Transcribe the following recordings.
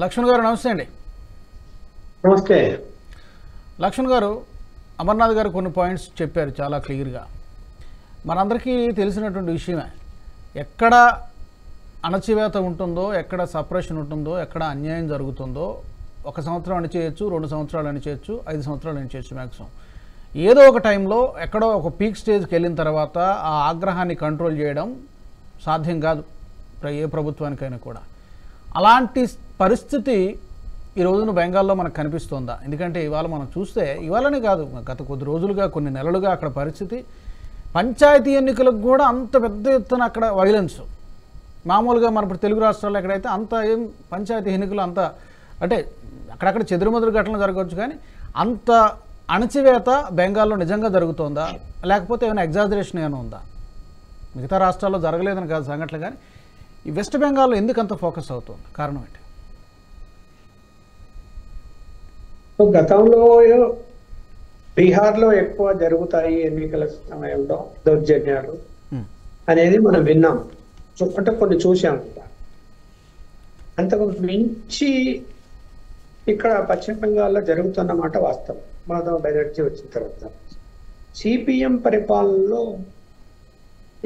లక్ష్మణ్ గారు నమస్తే అండి. నమస్తే. లక్ష్మణ్ గారు, అమర్నాథ్ గారు కొన్ని పాయింట్స్ చెప్పారు చాలా క్లియర్గా. మనందరికీ తెలిసినటువంటి విషయమే, ఎక్కడ అణచివేత ఉంటుందో, ఎక్కడ సప్రెషన్ ఉంటుందో, ఎక్కడ అన్యాయం జరుగుతుందో 1 సంవత్సరం అణిచేయచ్చు, 2 సంవత్సరాలు అణిచేయచ్చు, 5 సంవత్సరాలు అణిచేయచ్చు మ్యాక్సిమం. ఏదో ఒక టైంలో ఎక్కడో ఒక పీక్ స్టేజ్కి వెళ్ళిన తర్వాత ఆ ఆగ్రహాన్ని కంట్రోల్ చేయడం సాధ్యం కాదు ఏ ప్రభుత్వానికైనా కూడా. అలాంటి పరిస్థితి ఈ రోజున బెంగాల్లో మనకు కనిపిస్తోందా? ఎందుకంటే ఇవాళ మనం చూస్తే, ఇవాళనే కాదు, గత కొద్ది రోజులుగా, కొన్ని నెలలుగా అక్కడ పరిస్థితి, పంచాయతీ ఎన్నికలకు కూడా అంత పెద్ద ఎత్తున అక్కడ వైలెన్స్. మామూలుగా మన ఇప్పుడు తెలుగు రాష్ట్రాల్లో ఎక్కడైతే అంత ఏం పంచాయతీ ఎన్నికలు అంత అంటే అక్కడక్కడ చెదురుమదురు ఘటనలు జరగవచ్చు, కానీ అంత అణచివేత బెంగాల్లో నిజంగా జరుగుతోందా, లేకపోతే ఏమైనా ఎగ్జాజరేషన్ ఏమైనా ఉందా? మిగతా రాష్ట్రాల్లో జరగలేదని కాదు సంఘటనలు, కానీ ఈ వెస్ట్ బెంగాల్లో ఎందుకు అంత ఫోకస్ అవుతుంది? కారణం ఏంటి? గతంలో బీహార్లో ఎక్కువ జరుగుతాయి ఎన్నికల సమయంలో దౌర్జన్యాలు అనేది మనం విన్నాం, అంటే కొన్ని చూసాం. అంతకు మించి ఇక్కడ పశ్చిమ బెంగాల్లో జరుగుతున్నమాట వాస్తవం. మమతా బెనర్జీ వచ్చిన తర్వాత సిపిఎం పరిపాలనలో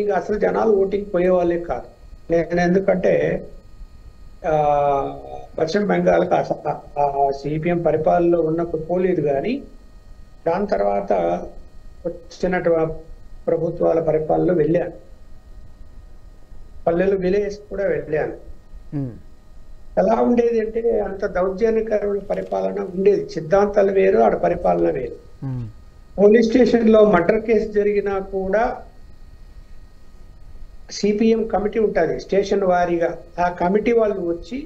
ఇంకా అసలు జనాలు ఓటింగ్ పోయే వాళ్ళే కాదు. నేను ఎందుకంటే పశ్చిమ బెంగాల్కి సిపిఎం పరిపాలనలో ఉన్నప్పుడు పోలేదు, కానీ దాని తర్వాత వచ్చినటువంటి ప్రభుత్వాల పరిపాలనలో వెళ్ళాను, పల్లెలు విలేజ్ కూడా వెళ్ళాను. ఎలా ఉండేది అంటే అంత దౌర్జన్యకరమైన పరిపాలన ఉండేది. సిద్ధాంతాలు వేరు, ఆడ పరిపాలన వేరు. పోలీస్ స్టేషన్ లో మర్డర్ కేసు జరిగినా కూడా సిపిఎం కమిటీ ఉంటుంది స్టేషన్ వారీగా. ఆ కమిటీ వాళ్ళు వచ్చి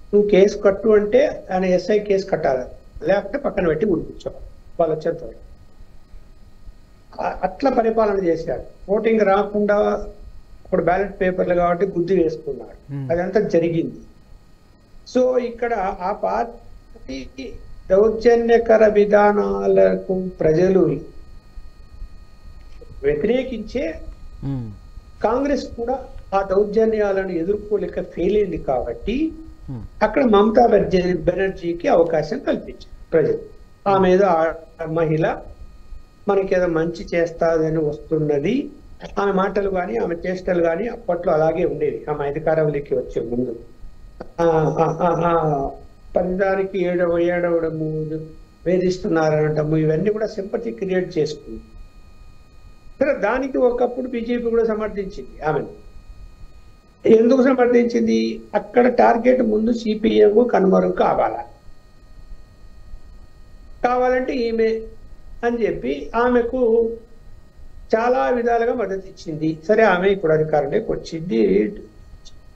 నువ్వు కేసు కట్టు అంటే ఆయన ఎస్ఐ కేసు కట్టాలి, లేకపోతే పక్కన పెట్టి ఉండిపించాలి వాళ్ళు వచ్చేంత. అట్లా పరిపాలన చేశారు. ఓటింగ్ రాకుండా ఇప్పుడు బ్యాలెట్ పేపర్లు కాబట్టి గుద్ది వేసుకున్నారు, అదంతా జరిగింది. సో ఇక్కడ ఆ పార్టీ దౌర్జన్యకర విధానాలకు ప్రజలు వ్యతిరేకించే కాంగ్రెస్ కూడా ఆ దౌర్జన్యాలను ఎదుర్కోలేక ఫెయిల్ అయింది. కాబట్టి అక్కడ మమతా బెనర్జీకి అవకాశం కల్పించారు ప్రజలు. ఆమె ఏదో మహిళ, మనకేదో మంచి చేస్తాదని వస్తున్నది. ఆమె మాటలు కానీ ఆమె చేష్టలు కానీ అప్పట్లో అలాగే ఉండేవి. ఆమె అధికారంలోకి వచ్చే ముందు పదానికి ఏడవడము, వేధిస్తున్నారనటము, ఇవన్నీ కూడా సింపతి క్రియేట్ చేసుకుంది. సరే, దానికి ఒకప్పుడు బీజేపీ కూడా సమర్థించింది ఆమెను. ఎందుకు సమర్థించింది? అక్కడ టార్గెట్ ముందు సిపిఎం కనుమరుగు కావాలంటే ఈమె అని చెప్పి ఆమెకు చాలా విధాలుగా మద్దతు ఇచ్చింది. సరే, ఆమె ఇప్పుడు అధికారంలోకి వచ్చింది,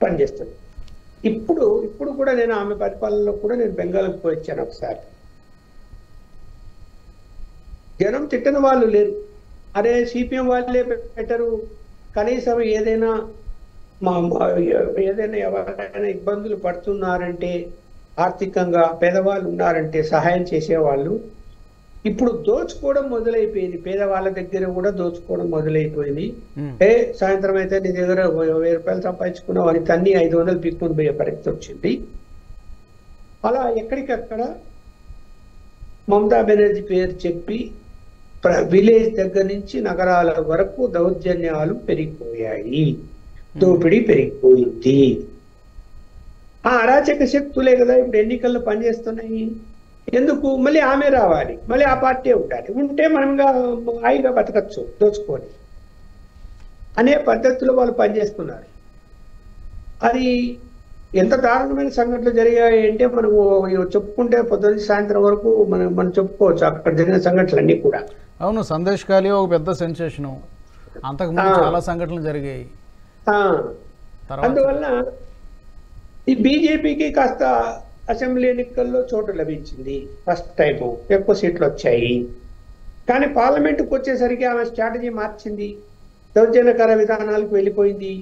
పనిచేస్తుంది. ఇప్పుడు కూడా నేను ఆమె పరిపాలనలో కూడా నేను బెంగాల్కి పోయి వచ్చాను ఒకసారి. జనం తిట్టని వాళ్ళు లేరు. అరే సిపిఎం వాళ్ళే బెటరు, కనీసం ఏదైనా ఎవరైనా ఇబ్బందులు పడుతున్నారంటే, ఆర్థికంగా పేదవాళ్ళు ఉన్నారంటే సహాయం చేసేవాళ్ళు. ఇప్పుడు దోచుకోవడం మొదలైపోయింది, పేదవాళ్ళ దగ్గర కూడా దోచుకోవడం మొదలైపోయింది. సాయంత్రం అయితే నీ దగ్గర 1000 రూపాయలు సంపాదించుకున్నావు అని తన్ని 500 పీక్కుని పోయే పరిస్థితి వచ్చింది. అలా ఎక్కడికక్కడ మమతా బెనర్జీ పేరు చెప్పి విలేజ్ దగ్గర నుంచి నగరాల వరకు దౌర్జన్యాలు పెరిగిపోయాయి, దోపిడీ పెరిగిపోయింది. ఆ అరాచక శక్తులే కదా ఇప్పుడు ఎన్నికల్లో పనిచేస్తున్నాయి. ఎందుకు? మళ్ళీ ఆమె రావాలి, మళ్ళీ ఆ పార్టీ ఉంటే మనగా హాయిగా బతకచ్చు దోచుకొని అనే పద్ధతిలో వాళ్ళు పనిచేస్తున్నారు. అది ఎంత దారుణమైన సంఘటనలు జరిగాయి అంటే మనము చెప్పుకుంటే పొద్దున్న సాయంత్రం వరకు మనం చెప్పుకోవచ్చు అక్కడ జరిగిన సంఘటనలన్నీ కూడా. అవును, సందేశ్ ఖాళీ ఒక పెద్ద సెన్సేషను, అంతకుముందు చాలా సంఘటనలు జరిగాయి. అందువల్ల ఈ బీజేపీకి కాస్త అసెంబ్లీ ఎన్నికల్లో చోటు లభించింది, ఫస్ట్ టైం ఎక్కువ సీట్లు వచ్చాయి. కానీ పార్లమెంటుకు వచ్చేసరికి ఆమె స్ట్రాటజీ మార్చింది, దౌర్జన్యకర విధానాలకు వెళ్ళిపోయింది,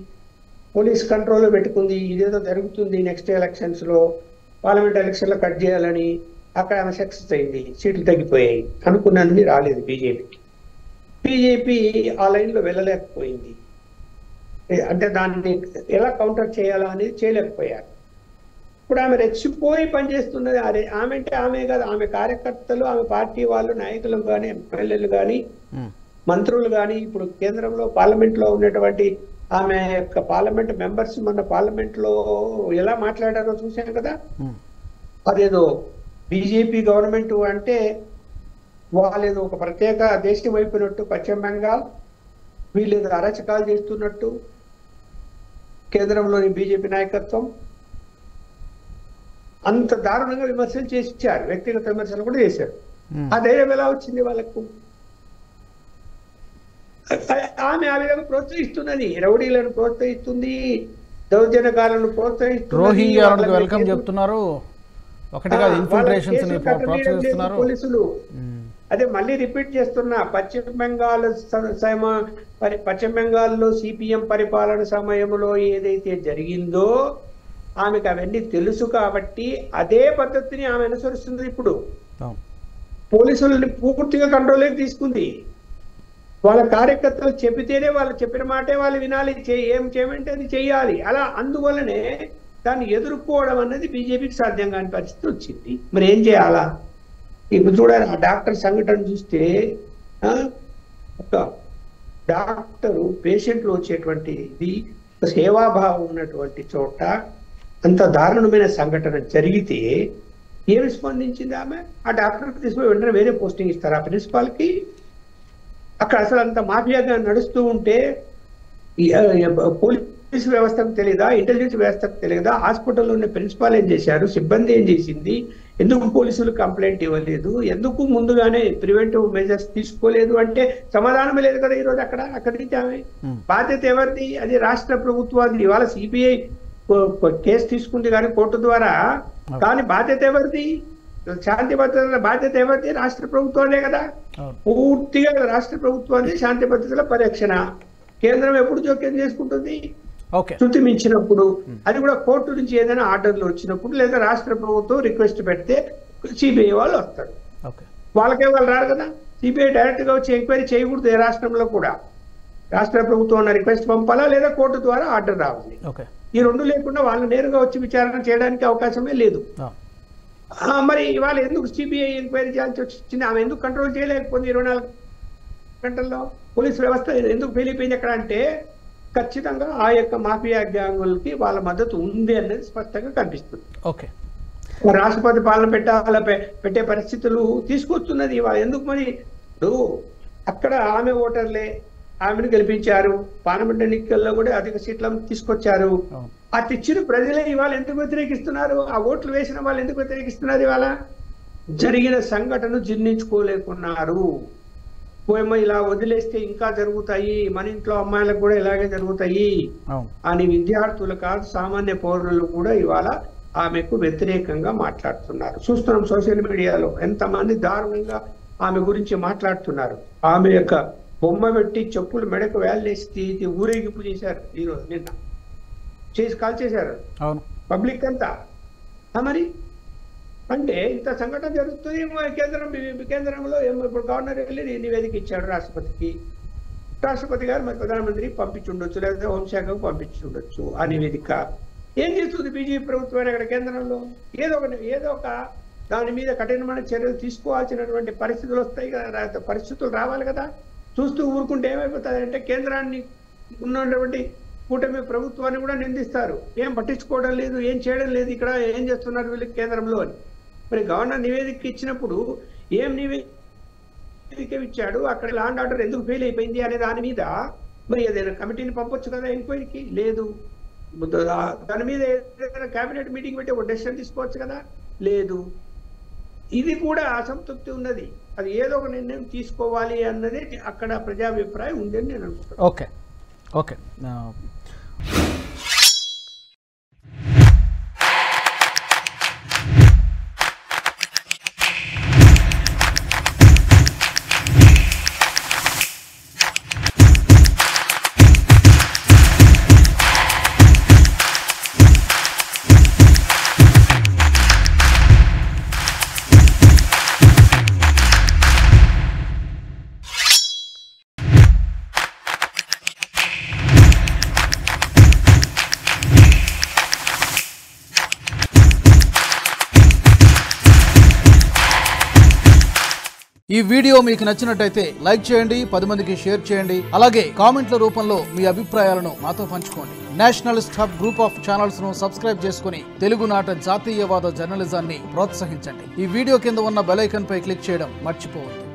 పోలీస్ కంట్రోల్లో పెట్టుకుంది. ఇదేదో జరుగుతుంది నెక్స్ట్ ఎలక్షన్స్లో, పార్లమెంట్ ఎలక్షన్లో కట్ చేయాలని. అక్కడ ఆమె సక్సెస్ అయింది, సీట్లు తగ్గిపోయాయి, అనుకున్నది రాలేదు బీజేపీకి. బీజేపీ ఆ లైన్లో వెళ్ళలేకపోయింది, అంటే దాన్ని ఎలా కౌంటర్ చేయాలా అనేది చేయలేకపోయారు. ఇప్పుడు ఆమె రెచ్చిపోయి పనిచేస్తున్నది. ఆమె అంటే ఆమె కాదు, ఆమె కార్యకర్తలు, ఆమె పార్టీ వాళ్ళు, నాయకులు కానీ, ఎమ్మెల్యేలు కానీ, మంత్రులు కానీ, ఇప్పుడు కేంద్రంలో పార్లమెంట్ లో ఉన్నటువంటి ఆమె యొక్క పార్లమెంట్ మెంబర్స్ మన పార్లమెంట్ లో ఎలా మాట్లాడారో చూసాం కదా. అదేదో బీజేపీ గవర్నమెంట్ అంటే వాళ్ళేదో ఒక ప్రత్యేక దేశం అయిపోయినట్టు, పశ్చిమ బెంగాల్ వీళ్ళేదో అరాచకాలు చేస్తున్నట్టు కేంద్రంలోని బీజేపీ నాయకత్వం అంత దారుణంగా విమర్శలు చేశారు, వ్యక్తిగత విమర్శలు కూడా చేశారు. ఆ ధైర్యం ఎలా వచ్చింది వాళ్ళకు? ఆమె ఆ విధంగా ప్రోత్సహిస్తున్నది, రౌడీలను ప్రోత్సహిస్తుంది, దౌర్జన్యకాలను ప్రోత్సహిస్తుంది, వెల్కమ్ చెప్తున్నారు, పోలీసులు. అదే మళ్ళీ రిపీట్ చేస్తున్నా, పశ్చిమ బెంగాల్లో సిపిఎం పరిపాలన సమయంలో ఏదైతే జరిగిందో ఆమెకు అవన్నీ తెలుసు కాబట్టి అదే పద్ధతిని ఆమె అనుసరిస్తుంది. ఇప్పుడు పోలీసులని పూర్తిగా కంట్రోల్లోకి తీసుకుంది. వాళ్ళ కార్యకర్తలు చెప్పితేనే, వాళ్ళు చెప్పిన మాటే వాళ్ళు వినాలి, ఏం చేయమంటే అది చెయ్యాలి. అలా అందువల్లనే దాన్ని ఎదుర్కోవడం అనేది బీజేపీకి సాధ్యం కాని పరిస్థితి వచ్చింది. మరి ఏం చేయాలా? ఇప్పుడు చూడాలి, ఆ డాక్టర్ సంఘటన చూస్తే ఒక డాక్టరు పేషెంట్లు వచ్చేటువంటి ఇది సేవాభావం ఉన్నటువంటి చోట అంత దారుణమైన సంఘటన జరిగితే ఏమి స్పందించింది ఆమె? ఆ డాక్టర్కి తీసుకుని వెంటనే వేరే పోస్టింగ్ ఇస్తారు ఆ ప్రిన్సిపాల్కి. అక్కడ అసలు అంత మాఫియాగా నడుస్తూ ఉంటే పోలీసు వ్యవస్థకు తెలియదా, ఇంటెలిజెన్స్ వ్యవస్థకు తెలియదా, హాస్పిటల్లో ఉన్న ప్రిన్సిపాల్ ఏం చేశారు, సిబ్బంది ఏం చేసింది, ఎందుకు పోలీసులు కంప్లైంట్ ఇవ్వలేదు, ఎందుకు ముందుగానే ప్రివెంటివ్ మెజర్స్ తీసుకోలేదు అంటే సమాధానమే లేదు కదా ఈరోజు. అక్కడి నుంచి ఆమె బాధ్యత ఎవరిది? అది రాష్ట్ర ప్రభుత్వాన్ని. ఇవాళ సిబిఐ కేసు తీసుకుంది కానీ కోర్టు ద్వారా, కానీ బాధ్యత ఎవరిది? శాంతి భద్రతల బాధ్యత ఎవరిది? రాష్ట్ర ప్రభుత్వానే కదా. పూర్తిగా రాష్ట్ర ప్రభుత్వాన్ని శాంతి భద్రతల పరిరక్షణ. కేంద్రం ఎప్పుడు జోక్యం చేసుకుంటుంది? శృతి మించినప్పుడు, అది కూడా కోర్టు నుంచి ఏదైనా ఆర్డర్లు వచ్చినప్పుడు, లేదా రాష్ట్ర ప్రభుత్వం రిక్వెస్ట్ పెడితే సిబిఐ వాళ్ళు వస్తారు. వాళ్ళకే వాళ్ళు రారు కదా. సిబిఐ డైరెక్ట్ గా వచ్చి ఎంక్వైరీ చేయకూడదు. ఏ రాష్ట్రంలో కూడా రాష్ట్ర ప్రభుత్వం రిక్వెస్ట్ పంపాలా, లేదా కోర్టు ద్వారా ఆర్డర్ రావాలి. ఈ రెండు లేకుండా వాళ్ళు నేరుగా వచ్చి విచారణ చేయడానికి అవకాశమే లేదు. మరి ఇవాళ ఎందుకు సిబిఐ ఎంక్వైరీ చేయాల్సి వచ్చింది? ఆమె ఎందుకు కంట్రోల్ చేయలేకపోయింది 24 గంటల్లో? పోలీస్ వ్యవస్థ ఎందుకు ఫెయిల్ అయిపోయింది అక్కడ అంటే ఖచ్చితంగా ఆ యొక్క మాఫియా గ్యాంగులకి వాళ్ళ మద్దతు ఉంది అనేది స్పష్టంగా కనిపిస్తుంది. రాష్ట్రపతి పాలన పెట్టే పరిస్థితులు తీసుకొస్తున్నది ఇవాళ. ఎందుకు మరి? అక్కడ ఆమె ఓటర్లే ఆమెను గెలిపించారు, పార్లమెంట్ ఎన్నికల్లో కూడా అధిక సీట్లను తీసుకొచ్చారు. ఆ తెచ్చిన ప్రజలే ఇవాళ ఎందుకు వ్యతిరేకిస్తున్నారు? ఆ ఓట్లు వేసిన వాళ్ళు ఎందుకు వ్యతిరేకిస్తున్నారు? ఇవాళ జరిగిన సంఘటన జీర్ణించుకోలేకున్నారు. పోయమ్మ ఇలా వదిలేస్తే ఇంకా జరుగుతాయి, మన ఇంట్లో అమ్మాయిలకు కూడా ఇలాగే జరుగుతాయి అని విద్యార్థులు కాదు, సామాన్య పౌరులు కూడా ఇవాళ ఆమెకు వ్యతిరేకంగా మాట్లాడుతున్నారు. చూస్తున్నాం సోషల్ మీడియాలో ఎంతమంది దారుణంగా ఆమె గురించి మాట్లాడుతున్నారు. ఆమె యొక్క బొమ్మ పెట్టి చెప్పులు మెడకు వేలేసి ఊరేగింపు చేశారు. ఈరోజు నిన్న చేసి కాల్ చేశారు పబ్లిక్ అంతా. మరి అంటే ఇంత సంఘటన జరుగుతుంది. కేంద్రంలో ఇప్పుడు గవర్నర్ వెళ్ళి నివేదిక ఇచ్చాడు రాష్ట్రపతికి. రాష్ట్రపతి గారు మరి ప్రధానమంత్రికి పంపించుండొచ్చు, లేదా హోంశాఖకు పంపించుండొచ్చు ఆ నివేదిక. ఏం చేస్తుంది బీజేపీ ప్రభుత్వం అక్కడ కేంద్రంలో? ఏదో ఒక దాని మీద కఠినమైన చర్యలు తీసుకోవాల్సినటువంటి పరిస్థితులు వస్తాయి కదా, పరిస్థితులు రావాలి కదా. చూస్తూ ఊరుకుంటే ఏమైపోతుంది అంటే కేంద్రాన్ని ఉన్నటువంటి కూటమి ప్రభుత్వాన్ని కూడా నిందిస్తారు. ఏం పట్టించుకోవడం లేదు, ఏం చేయడం లేదు, ఇక్కడ ఏం చేస్తున్నారు వీళ్ళు కేంద్రంలో అని. మరి గవర్నర్ నివేదిక ఇచ్చినప్పుడు ఏం నివేదిక ఇచ్చాడు, అక్కడ లా అండ్ ఆర్డర్ ఎందుకు ఫెయిల్ అయిపోయింది అనే దాని మీద మరి ఏదైనా కమిటీని పంపొచ్చు కదా ఎంక్వైరీకి. లేదు. దాని మీద ఏదైనా కేబినెట్ మీటింగ్ పెట్టి ఒక డెసిషన్ తీసుకోవచ్చు కదా. లేదు. ఇది కూడా అసంతృప్తి ఉన్నది. అది ఏదో ఒక నిర్ణయం తీసుకోవాలి అన్నది అక్కడ ప్రజాభిప్రాయం ఉందని నేను అనుకుంటున్నాను. ఓకే. ఈ వీడియో మీకు నచ్చినట్టయితే లైక్ చేయండి, 10 మందికి షేర్ చేయండి. అలాగే కామెంట్ల రూపంలో మీ అభిప్రాయాలను మాతో పంచుకోండి. Nationalist hub group of channels ను సబ్స్క్రైబ్ చేసుకుని తెలుగునాట జాతీయవాద జర్నలిజాన్ని ప్రోత్సహించండి. ఈ వీడియో కింద ఉన్న బెల్ ఐకాన్ పై క్లిక్ చేయడం మర్చిపోవద్దు.